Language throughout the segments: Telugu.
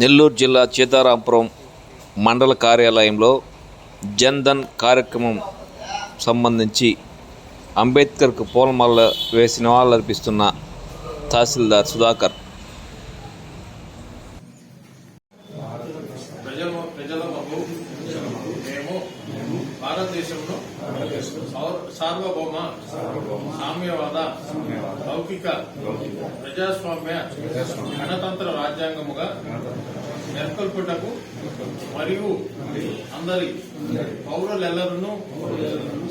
నెల్లూరు జిల్లా సీతారాంపురం మండల కార్యాలయంలో జన్ధన్ కార్యక్రమం సంబంధించి అంబేద్కర్కు పూలమాల వేసి నివాళులర్పిస్తున్న తహసీల్దార్ సుధాకర్. భారతదేశంలో సార్వభౌమ సామ్యవాద లౌకిక ప్రజాస్వామ్య గణతంత్ర రాజ్యాంగముగా నెలకొల్పుటకు మరియు అందరి పౌరులెల్లరూ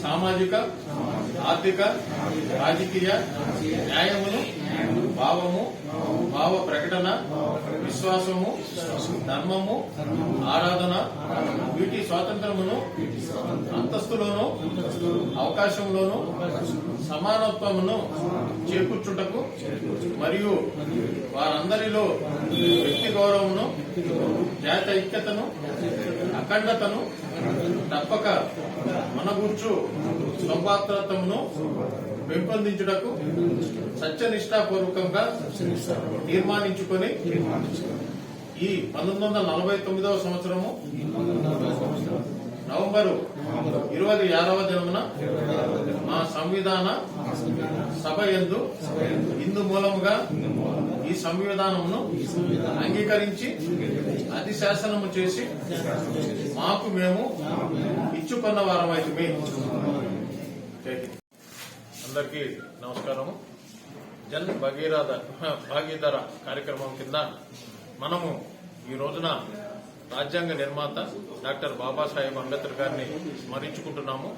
సామాజిక, ఆర్థిక, రాజకీయ న్యాయమును, భావ ప్రకటన, విశ్వాసము, ధర్మము, ఆరాధన వీటి స్వాతంత్రమును అంతస్తులోను, అవకాశంలోను సమానత్వమును చేకూర్చుటకు మరియు వారందరిలో వ్యక్తి గౌరవమును, జాతి ఐక్యతను, అఖండతను తప్పక మనగూర్చు స్వపాత్రతమును పెంపొందించుటకు సత్యనిష్టాపూర్వకంగా తీర్మానించుకొని ఈ 1949వ సంవత్సరము నవంబరు 26వ దినమున మా సంవిధాన సభ యందు ఇందు మూలముగా ఈ సంవిధానమును అంగీకరించి అధిశాసనము చేసి మాకు మేము ఇచ్చుకున్న వారమైతే. అందరికీ నమస్కారము. జన్ భాగీదార కార్యక్రమం కింద మనము ఈ రోజున రాజ్యాంగ నిర్మాత డాక్టర్ బాబాసాహెబ్ అంబేద్కర్ గారిని స్మరించుకుంటున్నాము.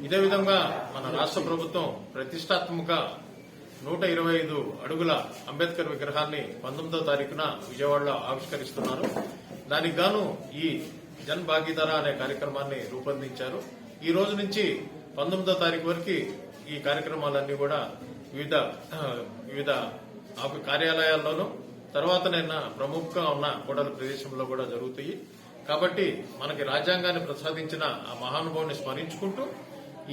ఇదే విధంగా మన రాష్ట్ర ప్రభుత్వం ప్రతిష్టాత్మక 125 అడుగుల అంబేద్కర్ విగ్రహాన్ని 19వ తారీఖున విజయవాడలో ఆవిష్కరిస్తున్నారు. దానికి గాను ఈ జన్ భాగీదార అనే కార్యక్రమాన్ని రూపొందించారు. ఈ రోజు నుంచి 19వ తారీఖు వరకు ఈ కార్యక్రమాలన్నీ కూడా వివిధ కార్యాలయాల్లోనూ తర్వాతనైనా ప్రముఖంగా ఉన్న కూడల ప్రదేశంలో కూడా జరుగుతాయి. కాబట్టి మనకి రాజ్యాంగాన్ని ప్రసాదించిన ఆ మహానుభావుని స్మరించుకుంటూ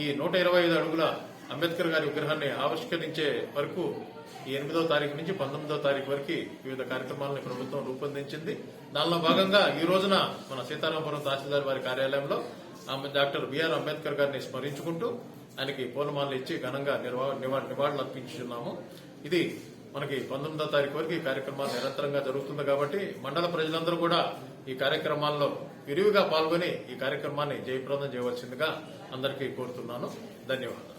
ఈ 125 అడుగుల అంబేద్కర్ గారి విగ్రహాన్ని ఆవిష్కరించే వరకు ఈ 8వ తారీఖు నుంచి 19వ తారీఖు వరకు వివిధ కార్యక్రమాలను ప్రభుత్వం రూపొందించింది. దానిలో భాగంగా ఈ రోజున మన సీతారాంపురం తహసీల్దార్ వారి కార్యాలయంలో డాక్టర్ బిఆర్ అంబేద్కర్ గారిని స్మరించుకుంటూ ఆయనకి పూలమాలలు ఇచ్చి ఘనంగా నివాళులు అర్పించున్నాము. ఇది మనకి 19వ తారీఖు వరకు ఈ కార్యక్రమాలు నిరంతరంగా జరుగుతుంది. కాబట్టి మండల ప్రజలందరూ కూడా ఈ కార్యక్రమాల్లో విరివిగా పాల్గొని ఈ కార్యక్రమాన్ని జయప్రదం చేయవలసిందిగా అందరికీ కోరుతున్నాను. ధన్యవాదాలు.